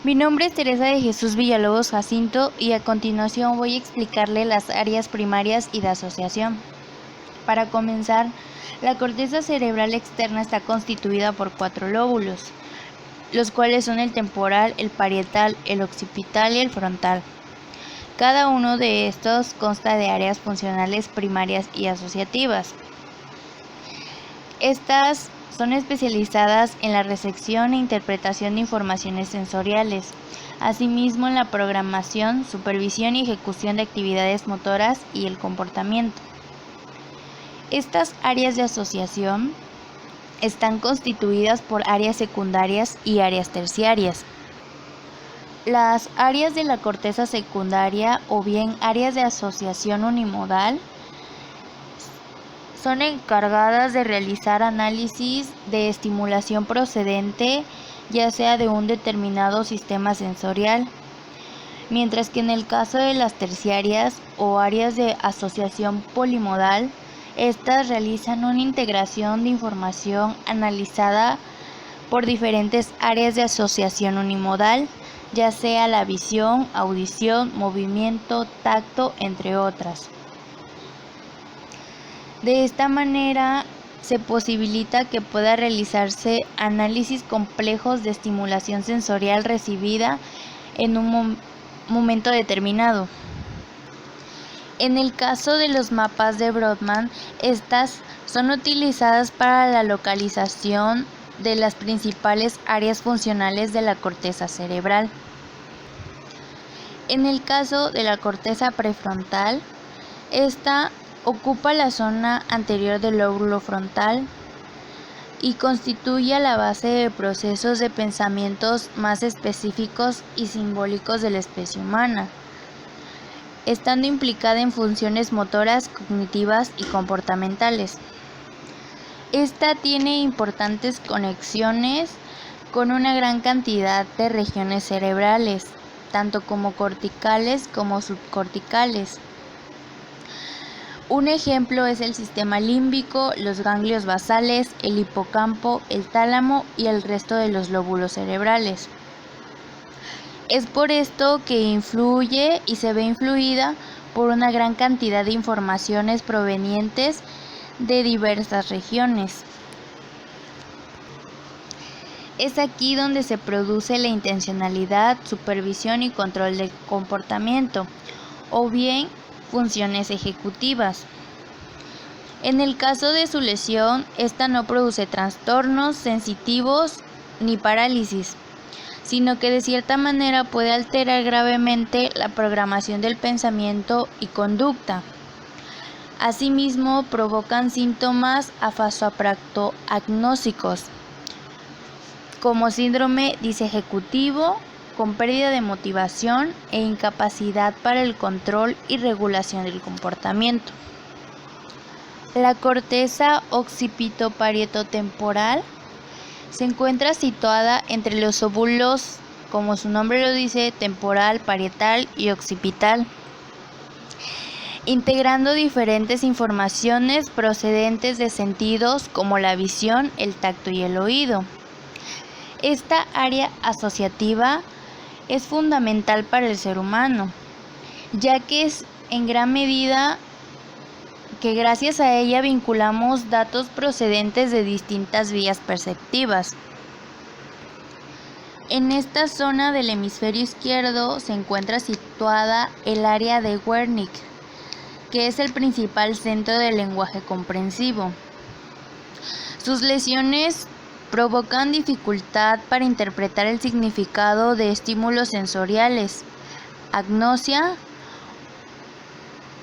Mi nombre es Teresa de Jesús Villalobos Jacinto y a continuación voy a explicarle las áreas primarias y de asociación. Para comenzar, la corteza cerebral externa está constituida por 4 lóbulos, los cuales son el temporal, el parietal, el occipital y el frontal. Cada uno de estos consta de áreas funcionales primarias y asociativas. Estas son especializadas en la recepción e interpretación de informaciones sensoriales, asimismo en la programación, supervisión y ejecución de actividades motoras y el comportamiento. Estas áreas de asociación están constituidas por áreas secundarias y áreas terciarias. Las áreas de la corteza secundaria o bien áreas de asociación unimodal son encargadas de realizar análisis de estimulación procedente, ya sea de un determinado sistema sensorial, mientras que en el caso de las terciarias o áreas de asociación polimodal, estas realizan una integración de información analizada por diferentes áreas de asociación unimodal, ya sea la visión, audición, movimiento, tacto, entre otras. De esta manera se posibilita que pueda realizarse análisis complejos de estimulación sensorial recibida en un momento determinado. En el caso de los mapas de Brodmann, estas son utilizadas para la localización de las principales áreas funcionales de la corteza cerebral. En el caso de la corteza prefrontal, esta ocupa la zona anterior del lóbulo frontal y constituye la base de procesos de pensamientos más específicos y simbólicos de la especie humana, estando implicada en funciones motoras, cognitivas y comportamentales. Esta tiene importantes conexiones con una gran cantidad de regiones cerebrales, tanto como corticales como subcorticales. Un ejemplo es el sistema límbico, los ganglios basales, el hipocampo, el tálamo y el resto de los lóbulos cerebrales. Es por esto que influye y se ve influida por una gran cantidad de informaciones provenientes de diversas regiones. Es aquí donde se produce la intencionalidad, supervisión y control del comportamiento, o bien funciones ejecutivas. En el caso de su lesión, esta no produce trastornos sensitivos ni parálisis, sino que de cierta manera puede alterar gravemente la programación del pensamiento y conducta. Asimismo, provocan síntomas afasoapraxoagnósicos, como síndrome disejecutivo, con pérdida de motivación e incapacidad para el control y regulación del comportamiento. La corteza occipitoparietotemporal se encuentra situada entre los óvulos, como su nombre lo dice, temporal, parietal y occipital, integrando diferentes informaciones procedentes de sentidos como la visión, el tacto y el oído. Esta área asociativa es fundamental para el ser humano, ya que es en gran medida que gracias a ella vinculamos datos procedentes de distintas vías perceptivas. En esta zona del hemisferio izquierdo se encuentra situada el área de Wernicke, que es el principal centro del lenguaje comprensivo. Sus lesiones provocan dificultad para interpretar el significado de estímulos sensoriales, agnosia,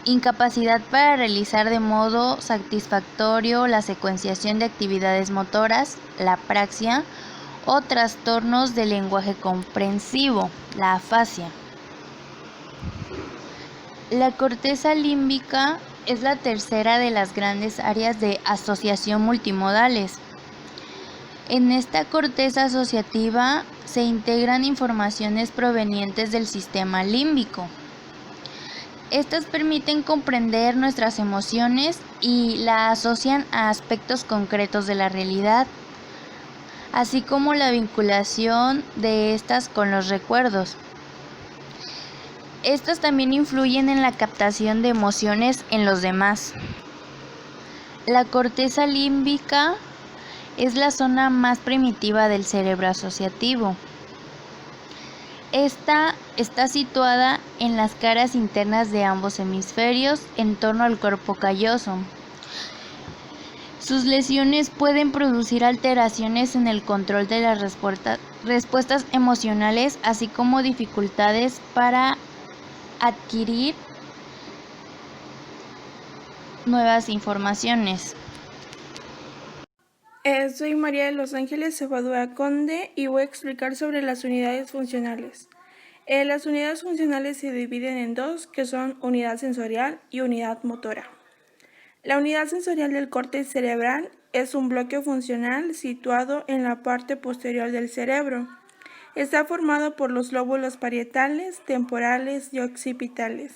incapacidad para realizar de modo satisfactorio la secuenciación de actividades motoras, la apraxia, o trastornos del lenguaje comprensivo, la afasia. La corteza límbica es la tercera de las grandes áreas de asociación multimodales. En esta corteza asociativa se integran informaciones provenientes del sistema límbico. Estas permiten comprender nuestras emociones y la asocian a aspectos concretos de la realidad. así como la vinculación de estas con los recuerdos. Estas también influyen en la captación de emociones en los demás. La corteza límbica es la zona más primitiva del cerebro asociativo. Esta está situada en las caras internas de ambos hemisferios en torno al cuerpo calloso. Sus lesiones pueden producir alteraciones en el control de las respuestas emocionales, así como dificultades para adquirir nuevas informaciones. Soy María de los Ángeles Cebadúa Conde y voy a explicar sobre las unidades funcionales. Las unidades funcionales se dividen en dos, que son unidad sensorial y unidad motora. La unidad sensorial del córtex cerebral es un bloque funcional situado en la parte posterior del cerebro. Está formado por los lóbulos parietales, temporales y occipitales.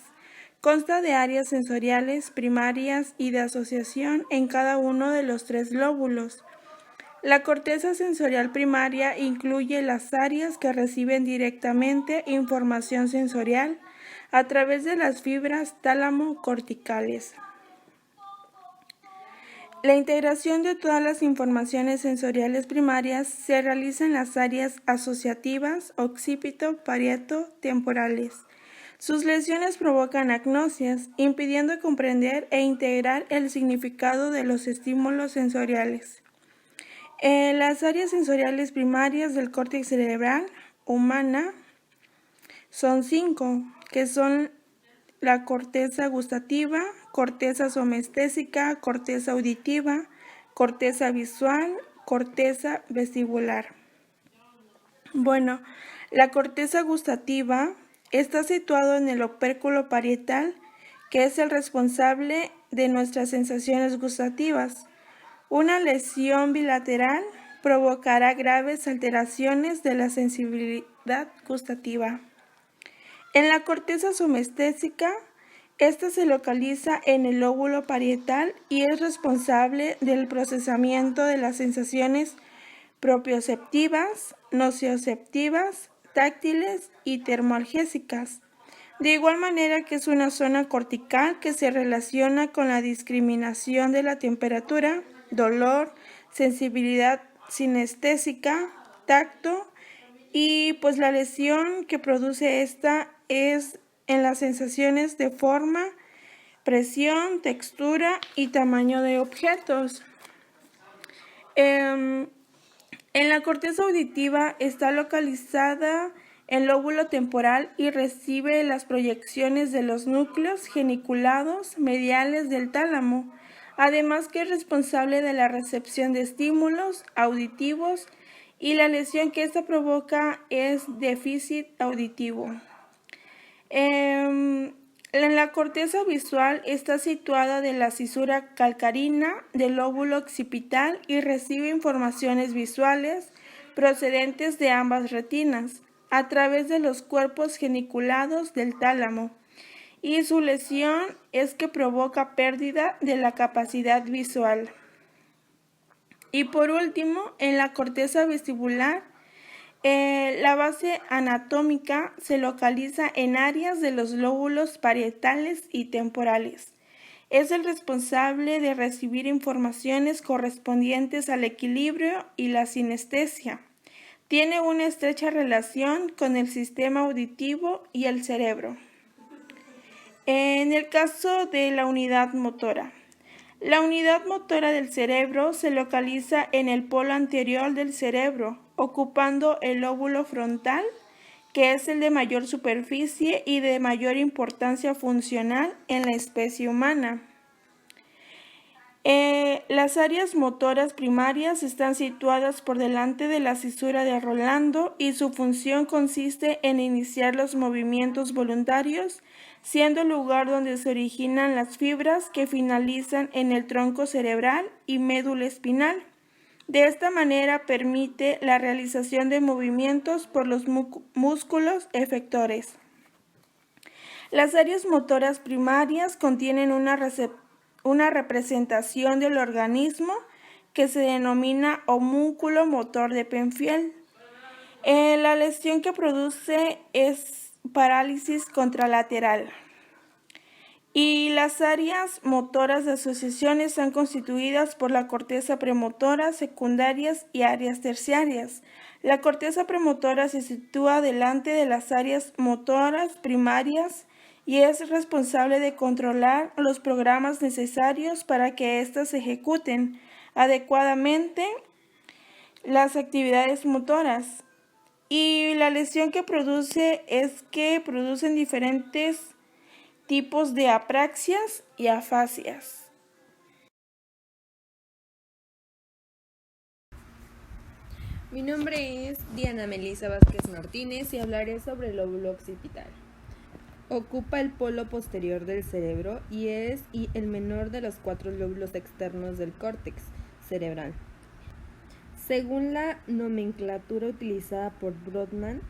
Consta de áreas sensoriales primarias y de asociación en cada uno de los tres lóbulos. La corteza sensorial primaria incluye las áreas que reciben directamente información sensorial a través de las fibras tálamo-corticales. La integración de todas las informaciones sensoriales primarias se realiza en las áreas asociativas, occipito-parieto-temporales. Sus lesiones provocan agnosias, impidiendo comprender e integrar el significado de los estímulos sensoriales. Las áreas sensoriales primarias del córtex cerebral humana son 5, que son la corteza gustativa, corteza somestésica, corteza auditiva, corteza visual, corteza vestibular. Bueno, la corteza gustativa está situado en el opérculo parietal, que es el responsable de nuestras sensaciones gustativas. Una lesión bilateral provocará graves alteraciones de la sensibilidad gustativa. En la corteza somestésica, esta se localiza en el lóbulo parietal y es responsable del procesamiento de las sensaciones propioceptivas, nocioceptivas, táctiles y termoalgésicas. De igual manera que es una zona cortical que se relaciona con la discriminación de la temperatura, dolor, sensibilidad sinestésica, tacto, y pues la lesión que produce esta es en las sensaciones de forma, presión, textura y tamaño de objetos. En la corteza auditiva está localizada el lóbulo temporal y recibe las proyecciones de los núcleos geniculados mediales del tálamo, además que es responsable de la recepción de estímulos auditivos, y la lesión que esta provoca es déficit auditivo. En la corteza visual está situada de la cisura calcarina del lóbulo occipital y recibe informaciones visuales procedentes de ambas retinas a través de los cuerpos geniculados del tálamo, y su lesión es que provoca pérdida de la capacidad visual. Y por último, en la corteza vestibular, la base anatómica se localiza en áreas de los lóbulos parietales y temporales. Es el responsable de recibir informaciones correspondientes al equilibrio y la sinestesia. Tiene una estrecha relación con el sistema auditivo y el cerebro. En el caso de la unidad motora, la unidad motora del cerebro se localiza en el polo anterior del cerebro, ocupando el lóbulo frontal, que es el de mayor superficie y de mayor importancia funcional en la especie humana. Las áreas motoras primarias están situadas por delante de la cisura de Rolando y su función consiste en iniciar los movimientos voluntarios, siendo el lugar donde se originan las fibras que finalizan en el tronco cerebral y médula espinal. De esta manera permite la realización de movimientos por los músculos efectores. Las áreas motoras primarias contienen una representación del organismo que se denomina homúnculo motor de Penfield. La lesión que produce es parálisis contralateral. Y las áreas motoras de asociación están constituidas por la corteza premotora, secundarias y áreas terciarias. La corteza premotora se sitúa delante de las áreas motoras primarias y es responsable de controlar los programas necesarios para que éstas ejecuten adecuadamente las actividades motoras. Y la lesión que produce es que producen diferentes tipos de apraxias y afasias. Mi nombre es Diana Melissa Vázquez Martínez y hablaré sobre el lóbulo occipital. Ocupa el polo posterior del cerebro y es el menor de los 4 lóbulos externos del córtex cerebral. Según la nomenclatura utilizada por Brodmann,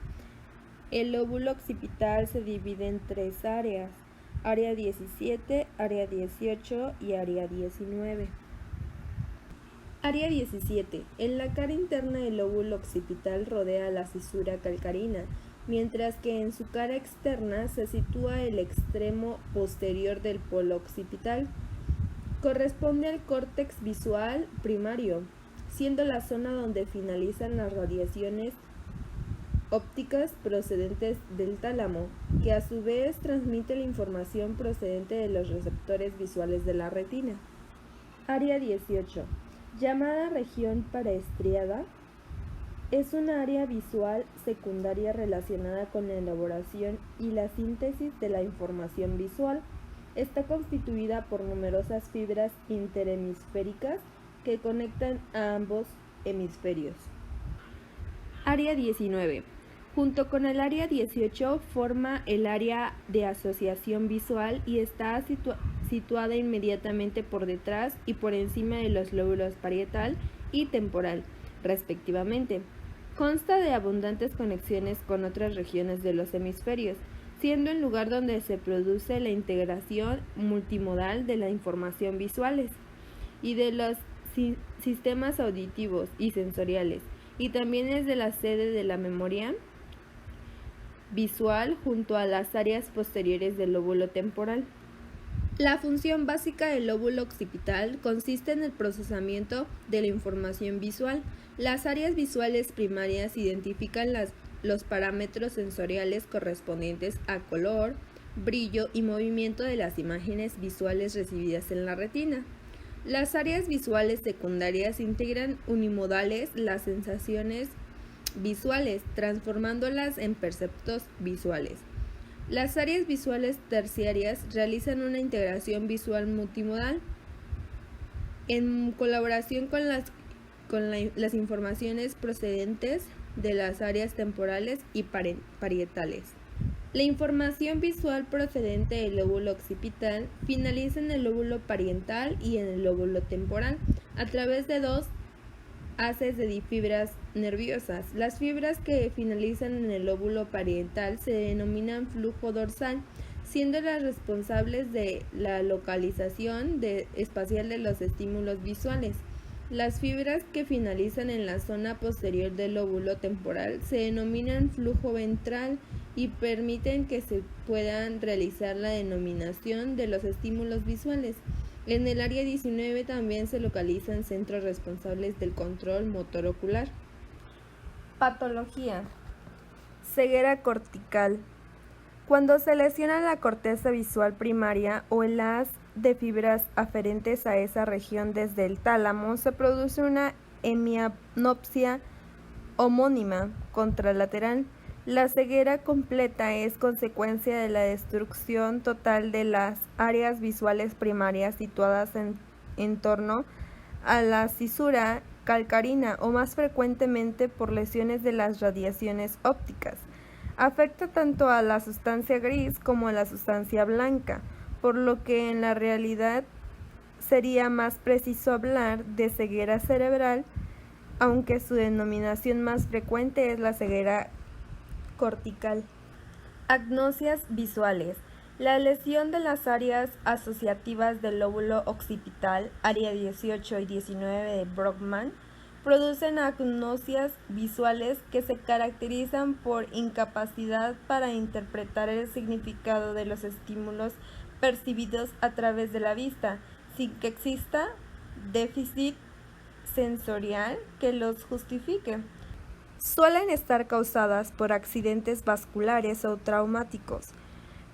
el lóbulo occipital se divide en 3 áreas: área 17, área 18 y área 19. Área 17. En la cara interna del lóbulo occipital rodea la cisura calcarina, mientras que en su cara externa se sitúa el extremo posterior del polo occipital. Corresponde al córtex visual primario, siendo la zona donde finalizan las radiaciones ópticas procedentes del tálamo, que a su vez transmite la información procedente de los receptores visuales de la retina. Área 18. Llamada región paraestriada, es una área visual secundaria relacionada con la elaboración y la síntesis de la información visual. Está constituida por numerosas fibras interhemisféricas que conectan a ambos hemisferios. Área 19. Junto con el área 18 forma el área de asociación visual y está situada inmediatamente por detrás y por encima de los lóbulos parietal y temporal, respectivamente. Consta de abundantes conexiones con otras regiones de los hemisferios, siendo el lugar donde se produce la integración multimodal de la información visuales y de los sistemas auditivos y sensoriales, y también es de la sede de la memoria visual junto a las áreas posteriores del lóbulo temporal. La función básica del lóbulo occipital consiste en el procesamiento de la información visual. Las áreas visuales primarias identifican los parámetros sensoriales correspondientes a color, brillo y movimiento de las imágenes visuales recibidas en la retina. Las áreas visuales secundarias integran unimodales las sensaciones visuales, transformándolas en perceptos visuales. Las áreas visuales terciarias realizan una integración visual multimodal en colaboración con las informaciones procedentes de las áreas temporales y parietales. La información visual procedente del lóbulo occipital finaliza en el lóbulo parietal y en el lóbulo temporal a través de 2 haces de fibras nerviosas. Las fibras que finalizan en el lóbulo parietal se denominan flujo dorsal, siendo las responsables de la localización espacial de los estímulos visuales. Las fibras que finalizan en la zona posterior del lóbulo temporal se denominan flujo ventral y permiten que se puedan realizar la denominación de los estímulos visuales. En el área 19 también se localizan centros responsables del control motor ocular. Patología. Ceguera cortical. Cuando se lesiona la corteza visual primaria o el haz de fibras aferentes a esa región desde el tálamo, se produce una hemianopsia homónima contralateral. La ceguera completa es consecuencia de la destrucción total de las áreas visuales primarias situadas en torno a la cisura calcarina o más frecuentemente por lesiones de las radiaciones ópticas. Afecta tanto a la sustancia gris como a la sustancia blanca, por lo que en la realidad sería más preciso hablar de ceguera cerebral, aunque su denominación más frecuente es la ceguera cortical. Agnosias visuales. La lesión de las áreas asociativas del lóbulo occipital, área 18 y 19 de Brockman, producen agnosias visuales que se caracterizan por incapacidad para interpretar el significado de los estímulos percibidos a través de la vista, sin que exista déficit sensorial que los justifique. Suelen estar causadas por accidentes vasculares o traumáticos.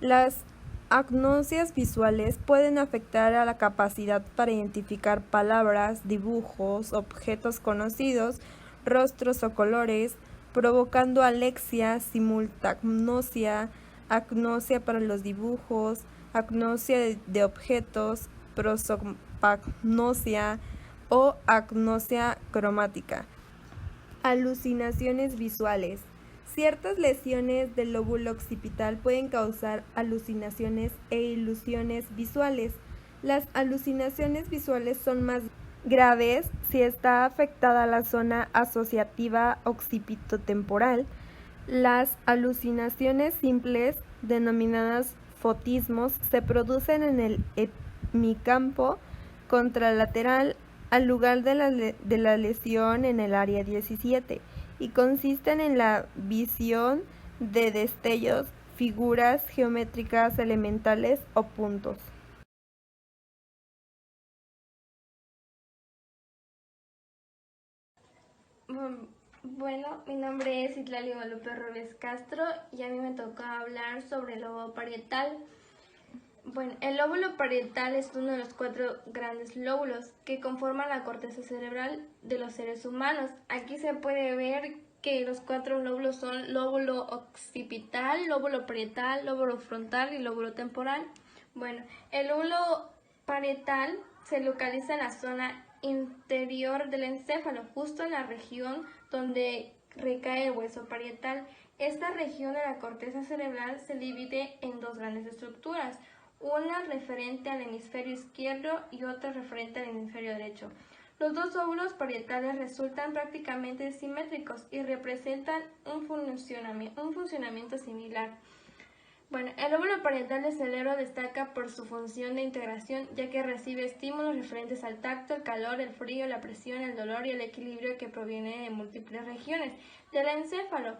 Las agnosias visuales pueden afectar a la capacidad para identificar palabras, dibujos, objetos conocidos, rostros o colores, provocando alexia, simultagnosia, agnosia para los dibujos, agnosia de objetos, prosopagnosia o agnosia cromática. Alucinaciones visuales. Ciertas lesiones del lóbulo occipital pueden causar alucinaciones e ilusiones visuales. Las alucinaciones visuales son más graves si está afectada la zona asociativa occipitotemporal. Las alucinaciones simples, denominadas fotismos, se producen en el hemicampo contralateral al lugar de la lesión en el área 17 y consisten en la visión de destellos, figuras geométricas elementales o puntos. Bueno, mi nombre es Itlali Guadalupe Robles Castro y a mí me tocó hablar sobre el lobo parietal. Bueno, el lóbulo parietal es uno de los 4 grandes lóbulos que conforman la corteza cerebral de los seres humanos. Aquí se puede ver que los 4 lóbulos son lóbulo occipital, lóbulo parietal, lóbulo frontal y lóbulo temporal. Bueno, el lóbulo parietal se localiza en la zona interior del encéfalo, justo en la región donde recae el hueso parietal. Esta región de la corteza cerebral se divide en 2 grandes estructuras, una referente al hemisferio izquierdo y otra referente al hemisferio derecho. Los 2 lóbulos parietales resultan prácticamente simétricos y representan un funcionamiento similar. Bueno, el lóbulo parietal del cerebro destaca por su función de integración, ya que recibe estímulos referentes al tacto, el calor, el frío, la presión, el dolor y el equilibrio que proviene de múltiples regiones del encéfalo.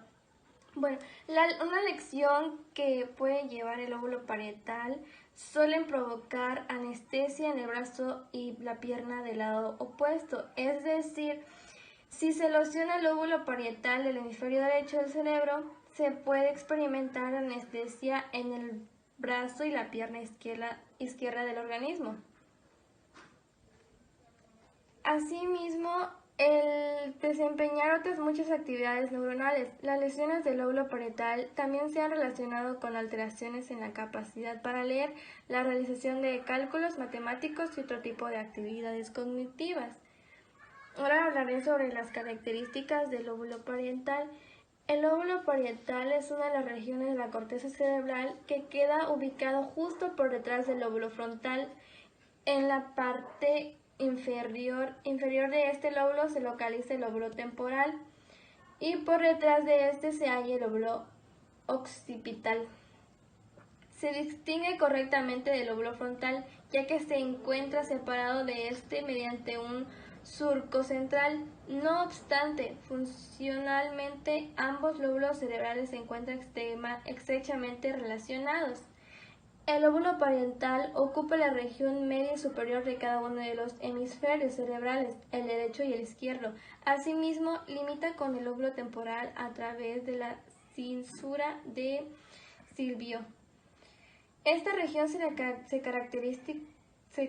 Bueno, una lección que puede llevar el lóbulo parietal suelen provocar anestesia en el brazo y la pierna del lado opuesto. Es decir, si se lesiona el lóbulo parietal del hemisferio derecho del cerebro, se puede experimentar anestesia en el brazo y la pierna izquierda del organismo. Asimismo, el desempeñar otras muchas actividades neuronales. Las lesiones del lóbulo parietal también se han relacionado con alteraciones en la capacidad para leer, la realización de cálculos matemáticos y otro tipo de actividades cognitivas. Ahora hablaré sobre las características del lóbulo parietal. El lóbulo parietal es una de las regiones de la corteza cerebral que queda ubicado justo por detrás del lóbulo frontal. En la parte inferior de este lóbulo se localiza el lóbulo temporal y por detrás de este se halla el lóbulo occipital. Se distingue correctamente del lóbulo frontal, ya que se encuentra separado de este mediante un surco central. No obstante, funcionalmente ambos lóbulos cerebrales se encuentran estrechamente relacionados. El lóbulo parietal ocupa la región media y superior de cada uno de los hemisferios cerebrales, el derecho y el izquierdo. Asimismo, limita con el lóbulo temporal a través de la cintura de Silvio. Esta región se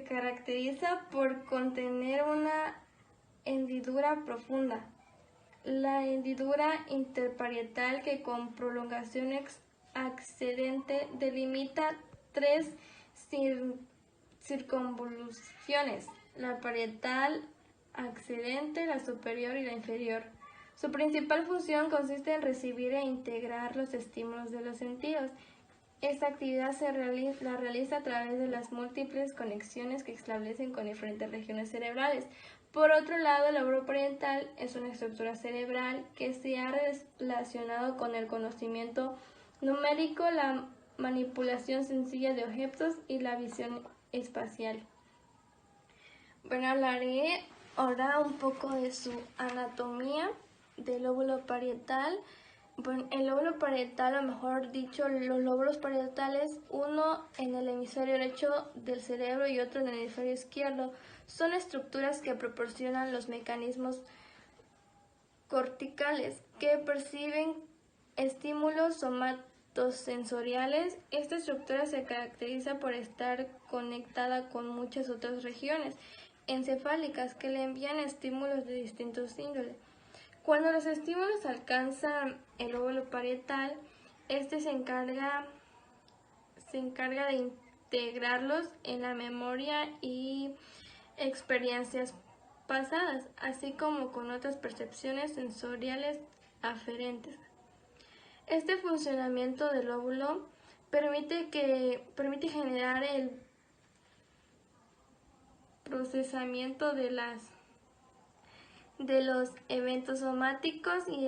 caracteriza por contener una hendidura profunda, la hendidura interparietal, que con prolongación ascendente delimita 3 circunvoluciones, la parietal, ascendente, la superior y la inferior. Su principal función consiste en recibir e integrar los estímulos de los sentidos. Esta actividad la realiza a través de las múltiples conexiones que establecen con diferentes regiones cerebrales. Por otro lado, el lóbulo parietal es una estructura cerebral que se ha relacionado con el conocimiento numérico, la manipulación sencilla de objetos y la visión espacial. Bueno, hablaré ahora un poco de su anatomía del lóbulo parietal. Bueno, el lóbulo parietal, o mejor dicho, los lóbulos parietales, uno en el hemisferio derecho del cerebro y otro en el hemisferio izquierdo, son estructuras que proporcionan los mecanismos corticales que perciben estímulos somatosensoriales. Esta estructura se caracteriza por estar conectada con muchas otras regiones encefálicas que le envían estímulos de distintos índoles. Cuando los estímulos alcanzan el lóbulo parietal, este se encarga de integrarlos en la memoria y experiencias pasadas, así como con otras percepciones sensoriales aferentes. Este funcionamiento del lóbulo permite generar el procesamiento de los eventos somáticos y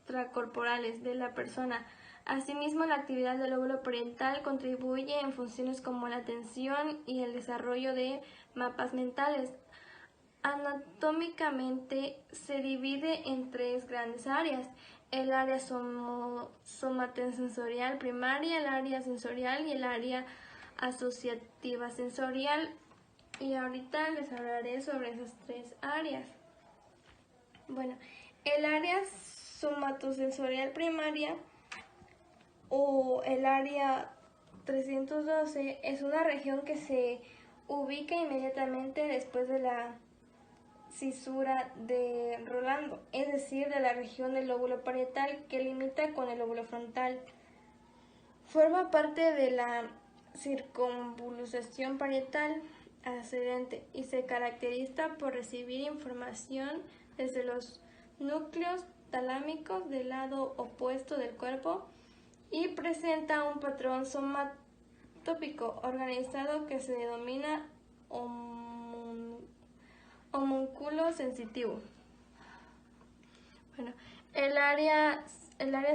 extracorporales de la persona. Asimismo, la actividad del lóbulo parietal contribuye en funciones como la atención y el desarrollo de mapas mentales. Anatómicamente se divide en tres grandes áreas: el área somatosensorial primaria, el área sensorial y el área asociativa sensorial. Y ahorita les hablaré sobre esas tres áreas. Bueno, el área somatosensorial primaria o el área 312 es una región que se ubica inmediatamente después de la cisura de Rolando, es decir, de la región del lóbulo parietal que limita con el lóbulo frontal. Forma parte de la circunvolución parietal ascendente y se caracteriza por recibir información desde los núcleos talámicos del lado opuesto del cuerpo y presenta un patrón somatópico organizado que se denomina homúnculo sensitivo. Bueno, el área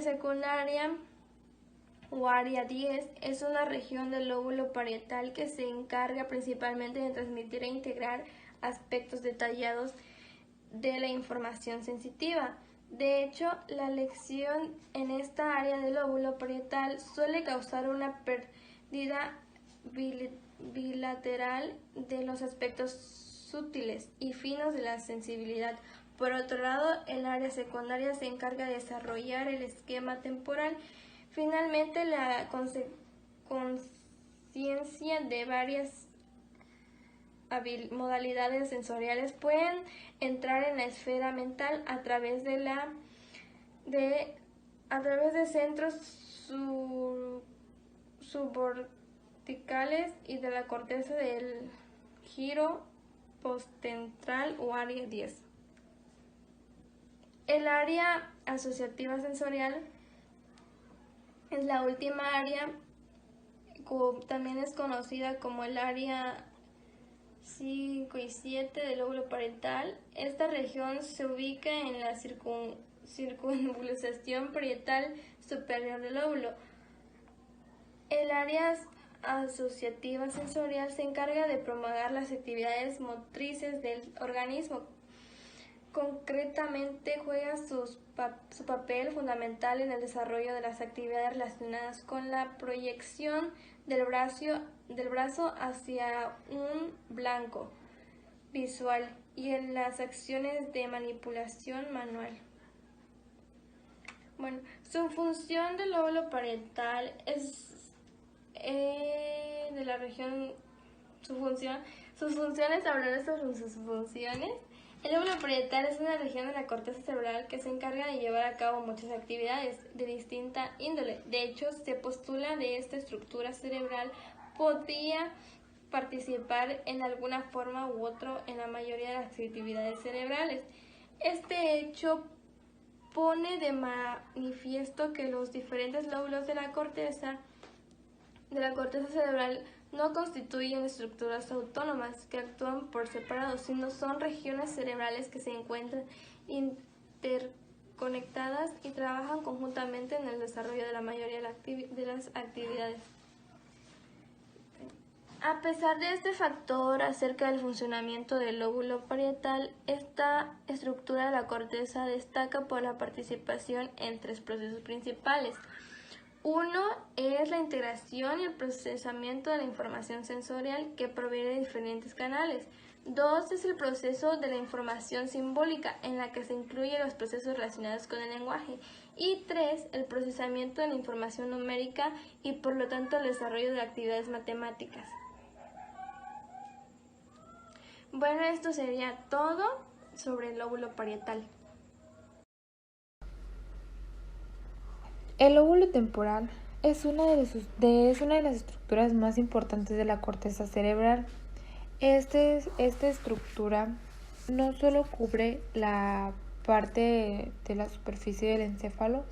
secundaria o área 10 es una región del lóbulo parietal que se encarga principalmente de transmitir e integrar aspectos detallados de la información sensitiva. De hecho, la lesión en esta área del lóbulo parietal suele causar una pérdida bilateral de los aspectos sutiles y finos de la sensibilidad. Por otro lado, el área secundaria se encarga de desarrollar el esquema temporal. Finalmente, la conciencia de varias modalidades sensoriales pueden entrar en la esfera mental a través de centros subcorticales y de la corteza del giro postventral o área 10. El área asociativa sensorial es la última área, también es conocida como el área 5 y 7 del lóbulo parietal. Esta región se ubica en la circunvolución parietal superior del lóbulo. El área asociativa sensorial se encarga de promover las actividades motrices del organismo. Concretamente, juega su papel fundamental en el desarrollo de las actividades relacionadas con la proyección del brazo hacia un blanco visual y en las acciones de manipulación manual. Bueno, su función del lóbulo parietal es de la región, sus funciones, hablaré sobre sus funciones. El lóbulo parietal es una región de la corteza cerebral que se encarga de llevar a cabo muchas actividades de distinta índole. De hecho, se postula de esta estructura cerebral podría participar en alguna forma u otra en la mayoría de las actividades cerebrales. Este hecho pone de manifiesto que los diferentes lóbulos de la corteza cerebral no constituyen estructuras autónomas que actúan por separado, sino son regiones cerebrales que se encuentran conectadas y trabajan conjuntamente en el desarrollo de la mayoría de las actividades. A pesar de este factor acerca del funcionamiento del lóbulo parietal, esta estructura de la corteza destaca por la participación en tres procesos principales. Uno es la integración y el procesamiento de la información sensorial que proviene de diferentes canales. Dos es el proceso de la información simbólica, en la que se incluyen los procesos relacionados con el lenguaje. Y tres, el procesamiento de la información numérica y por lo tanto el desarrollo de actividades matemáticas. Bueno, esto sería todo sobre el lóbulo parietal. El lóbulo temporal es una de las estructuras más importantes de la corteza cerebral. Esta estructura no solo cubre la parte de la superficie del encéfalo,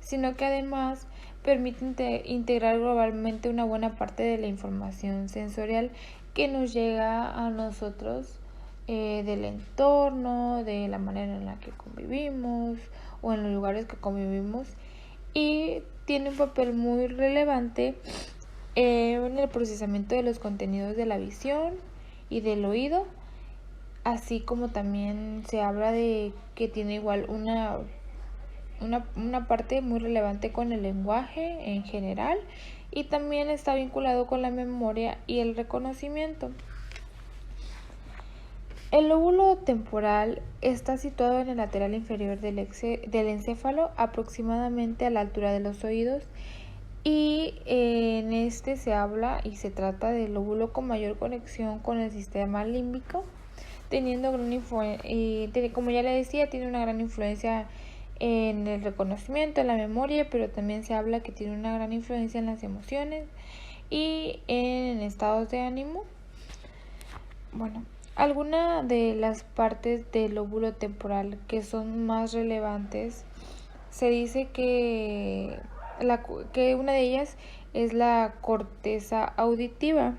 sino que además permite integrar globalmente una buena parte de la información sensorial que nos llega a nosotros del entorno, de la manera en la que convivimos o en los lugares que convivimos, y tiene un papel muy relevante en el procesamiento de los contenidos de la visión y del oído, así como también se habla de que tiene igual una parte muy relevante con el lenguaje en general, y también está vinculado con la memoria y el reconocimiento. El lóbulo temporal está situado en el lateral inferior del encéfalo, aproximadamente a la altura de los oídos, y en este se habla y se trata del lóbulo con mayor conexión con el sistema límbico, teniendo como ya le decía, tiene una gran influencia en el reconocimiento, en la memoria, pero también se habla que tiene una gran influencia en las emociones y en estados de ánimo. Bueno, algunas de las partes del lóbulo temporal que son más relevantes, se dice que una de ellas es la corteza auditiva,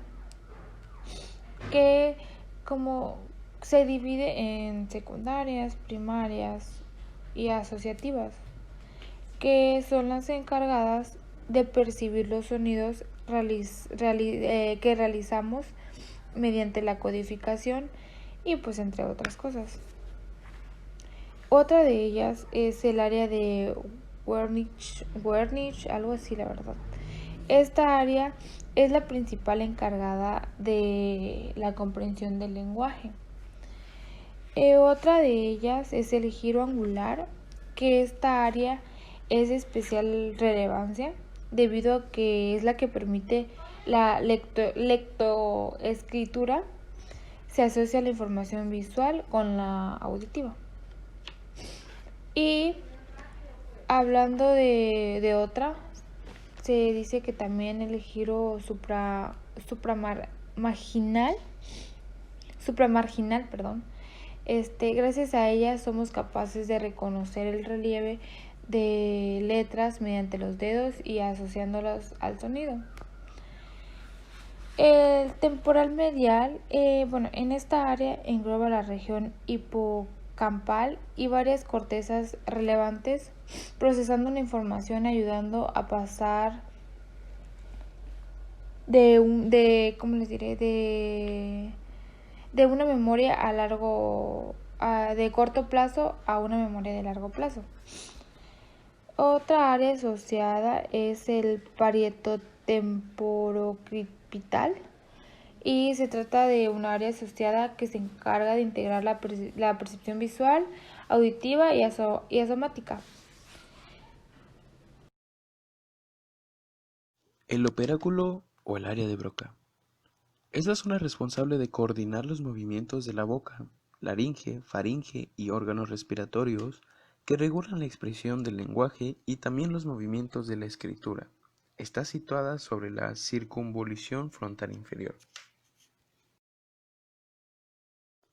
que como se divide en secundarias, primarias y asociativas, que son las encargadas de percibir los sonidos que realizamos mediante la codificación y pues entre otras cosas. Otra de ellas es el área de Wernicke, algo así la verdad. Esta área es la principal encargada de la comprensión del lenguaje. Otra de ellas es el giro angular, que esta área es de especial relevancia debido a que es la que permite la lectoescritura. Se asocia la información visual con la auditiva. Y hablando de otra, se dice que también el giro supramarginal, gracias a ella somos capaces de reconocer el relieve de letras mediante los dedos y asociándolas al sonido. El temporal medial, en esta área engloba la región hipocampal y varias cortezas relevantes, procesando la información, ayudando a pasar de una memoria de corto plazo a una memoria de largo plazo. Otra área asociada es el parietotemporooccipital, y se trata de un área asociada que se encarga de integrar la percepción visual, auditiva y asomática. El operáculo o el área de Broca. Es la zona responsable de coordinar los movimientos de la boca, laringe, faringe y órganos respiratorios que regulan la expresión del lenguaje y también los movimientos de la escritura. Está situada sobre la circunvolución frontal inferior.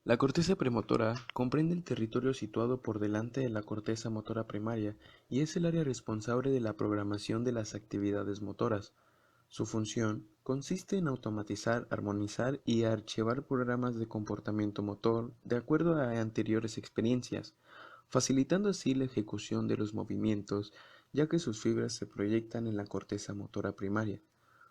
La corteza premotora comprende el territorio situado por delante de la corteza motora primaria y es el área responsable de la programación de las actividades motoras. Su función consiste en automatizar, armonizar y archivar programas de comportamiento motor de acuerdo a anteriores experiencias, facilitando así la ejecución de los movimientos, ya que sus fibras se proyectan en la corteza motora primaria.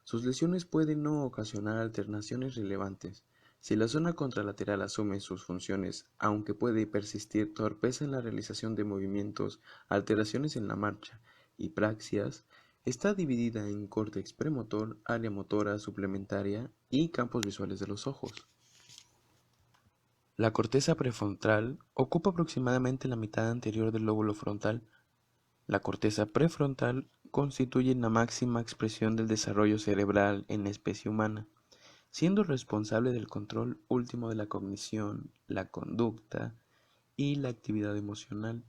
Sus lesiones pueden no ocasionar alteraciones relevantes. Si la zona contralateral asume sus funciones, aunque puede persistir torpeza en la realización de movimientos, alteraciones en la marcha y praxias, está dividida en córtex premotor, área motora suplementaria y campos visuales de los ojos. La corteza prefrontal ocupa aproximadamente la mitad anterior del lóbulo frontal. La corteza prefrontal constituye la máxima expresión del desarrollo cerebral en la especie humana, siendo responsable del control último de la cognición, la conducta y la actividad emocional,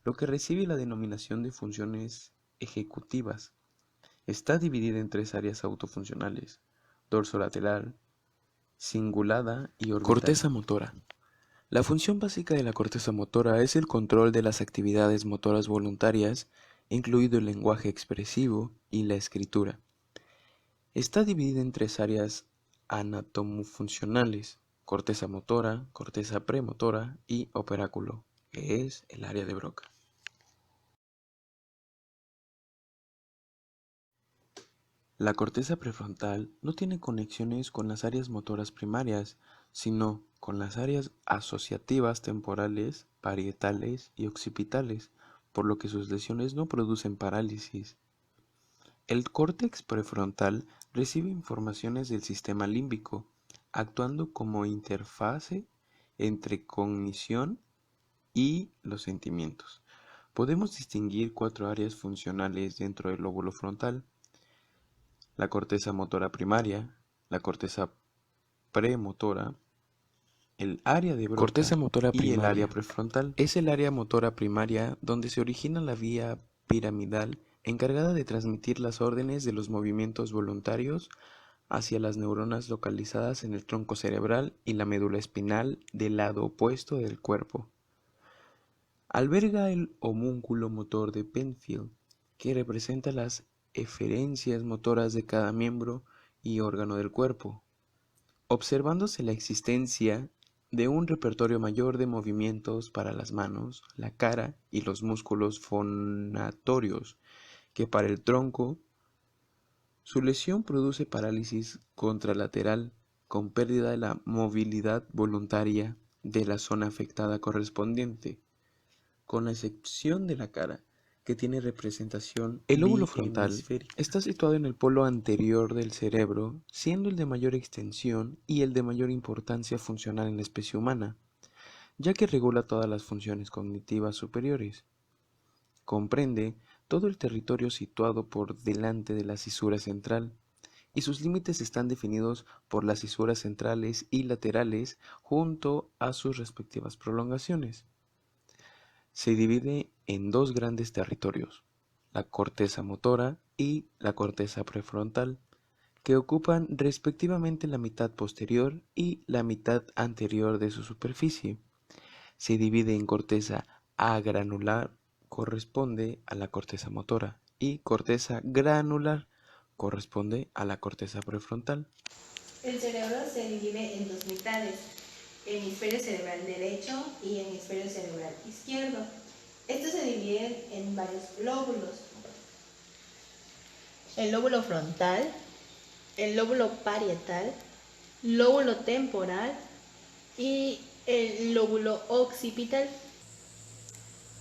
lo que recibe la denominación de funciones ejecutivas. Está dividida en 3 áreas autofuncionales: dorsolateral, cingulada y orbital. Corteza motora. La función básica de la corteza motora es el control de las actividades motoras voluntarias, incluido el lenguaje expresivo y la escritura. Está dividida en 3 áreas anatomofuncionales: corteza motora, corteza premotora y operáculo, que es el área de Broca. La corteza prefrontal no tiene conexiones con las áreas motoras primarias, sino con las áreas asociativas temporales, parietales y occipitales, por lo que sus lesiones no producen parálisis. El córtex prefrontal recibe informaciones del sistema límbico, actuando como interfase entre cognición y los sentimientos. Podemos distinguir 4 áreas funcionales dentro del lóbulo frontal: la corteza motora primaria, la corteza premotora, el área de Broca Corteza motora y el primaria. área prefrontal. Es el área motora primaria donde se origina la vía piramidal encargada de transmitir las órdenes de los movimientos voluntarios hacia las neuronas localizadas en el tronco cerebral y la médula espinal del lado opuesto del cuerpo. Alberga el homúnculo motor de Penfield, que representa las eferencias motoras de cada miembro y órgano del cuerpo, observándose la existencia de un repertorio mayor de movimientos para las manos, la cara y los músculos fonatorios que para el tronco. Su lesión produce parálisis contralateral con pérdida de la movilidad voluntaria de la zona afectada correspondiente, con la excepción de la cara, que tiene representación. El lóbulo frontal está situado en el polo anterior del cerebro, siendo el de mayor extensión y el de mayor importancia funcional en la especie humana, ya que regula todas las funciones cognitivas superiores. Comprende todo el territorio situado por delante de la cisura central, y sus límites están definidos por las cisuras centrales y laterales junto a sus respectivas prolongaciones. Se divide en 2 grandes territorios, la corteza motora y la corteza prefrontal, que ocupan respectivamente la mitad posterior y la mitad anterior de su superficie. Se divide en corteza agranular, corresponde a la corteza motora, y corteza granular, corresponde a la corteza prefrontal. El cerebro se divide en 2 mitades: hemisferio cerebral derecho y hemisferio cerebral izquierdo. Estos se dividen en varios lóbulos: el lóbulo frontal, el lóbulo parietal, lóbulo temporal y el lóbulo occipital.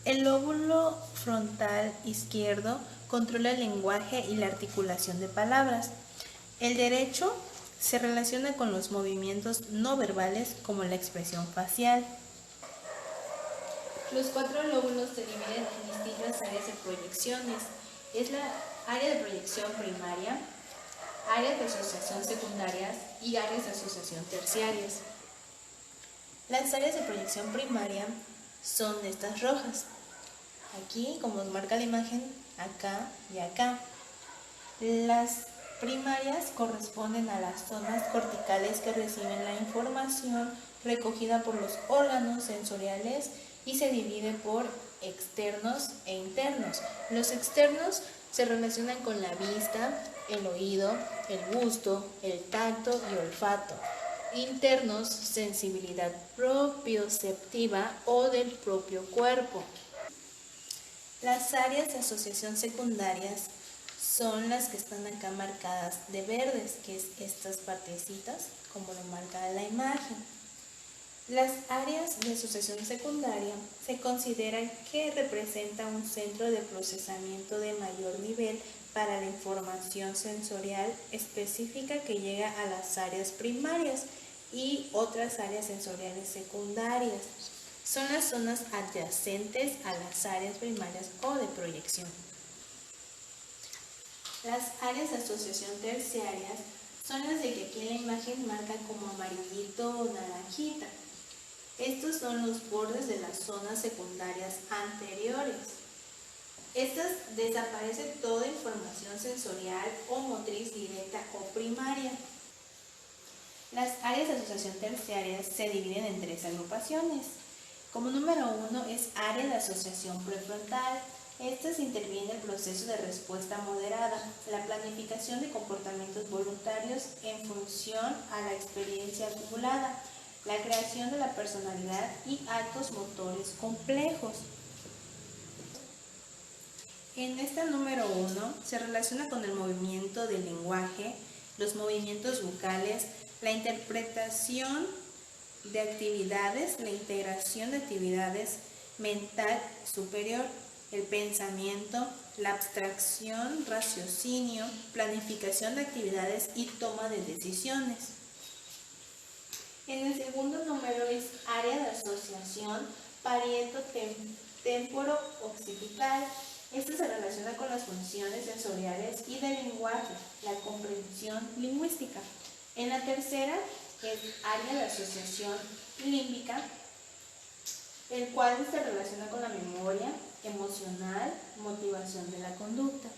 El lóbulo frontal izquierdo controla el lenguaje y la articulación de palabras. El derecho se relaciona con los movimientos no verbales como la expresión facial. Los 4 lóbulos se dividen en distintas áreas de proyecciones. Es la área de proyección primaria, áreas de asociación secundarias y áreas de asociación terciarias. Las áreas de proyección primaria son estas rojas. Aquí, como nos marca la imagen, acá y acá. Las primarias corresponden a las zonas corticales que reciben la información recogida por los órganos sensoriales y se divide por externos e internos. Los externos se relacionan con la vista, el oído, el gusto, el tacto y olfato. internos, sensibilidad propioceptiva o del propio cuerpo. Las áreas de asociación secundarias son las que están acá marcadas de verdes, que es estas partecitas, como lo marca la imagen. Las áreas de asociación secundaria se consideran que representan un centro de procesamiento de mayor nivel para la información sensorial específica que llega a las áreas primarias y otras áreas sensoriales secundarias. Son las zonas adyacentes a las áreas primarias o de proyección. Las áreas de asociación terciarias son las de que aquí en la imagen marca como amarillito o naranjita. Estos son los bordes de las zonas secundarias anteriores. Estas desaparece toda información sensorial o motriz directa o primaria. Las áreas de asociación terciarias se dividen en 3 agrupaciones. Como número 1 es área de asociación prefrontal. Esta interviene en el proceso de respuesta moderada, la planificación de comportamientos voluntarios en función a la experiencia acumulada, la creación de la personalidad y actos motores complejos. En esta número 1 se relaciona con el movimiento del lenguaje, los movimientos vocales, la interpretación de actividades, la integración de actividades mental superior, el pensamiento, la abstracción, raciocinio, planificación de actividades y toma de decisiones. En el segundo número es área de asociación parieto-temporo-occipital. Esta se relaciona con las funciones sensoriales y del lenguaje, la comprensión lingüística. En la tercera es área de asociación límbica, el cual se relaciona con la memoria emocional, motivación de la conducta.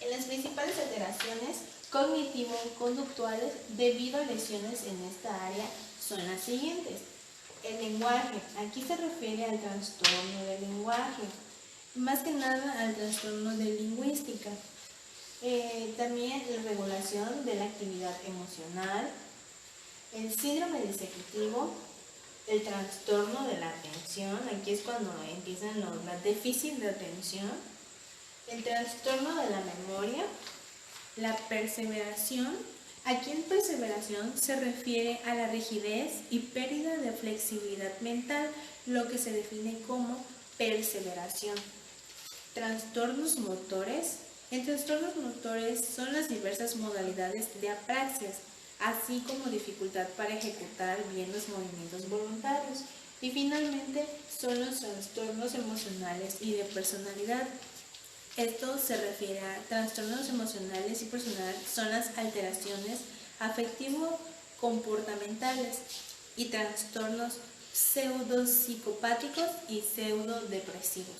En las principales alteraciones cognitivo-conductuales debido a lesiones en esta área son las siguientes. El lenguaje, aquí se refiere al trastorno del lenguaje, más que nada al trastorno de lingüística. También la regulación de la actividad emocional, el síndrome disecutivo, el trastorno de la atención, aquí es cuando empiezan los déficits de atención, el trastorno de la memoria, la perseveración. Aquí en perseveración se refiere a la rigidez y pérdida de flexibilidad mental, lo que se define como perseveración. Trastornos motores. En trastornos motores son las diversas modalidades de apraxias, así como dificultad para ejecutar bien los movimientos voluntarios. Y finalmente son los trastornos emocionales y de personalidad. Esto se refiere a trastornos emocionales y personal, son las alteraciones afectivo-comportamentales y trastornos pseudopsicopáticos y pseudodepresivos.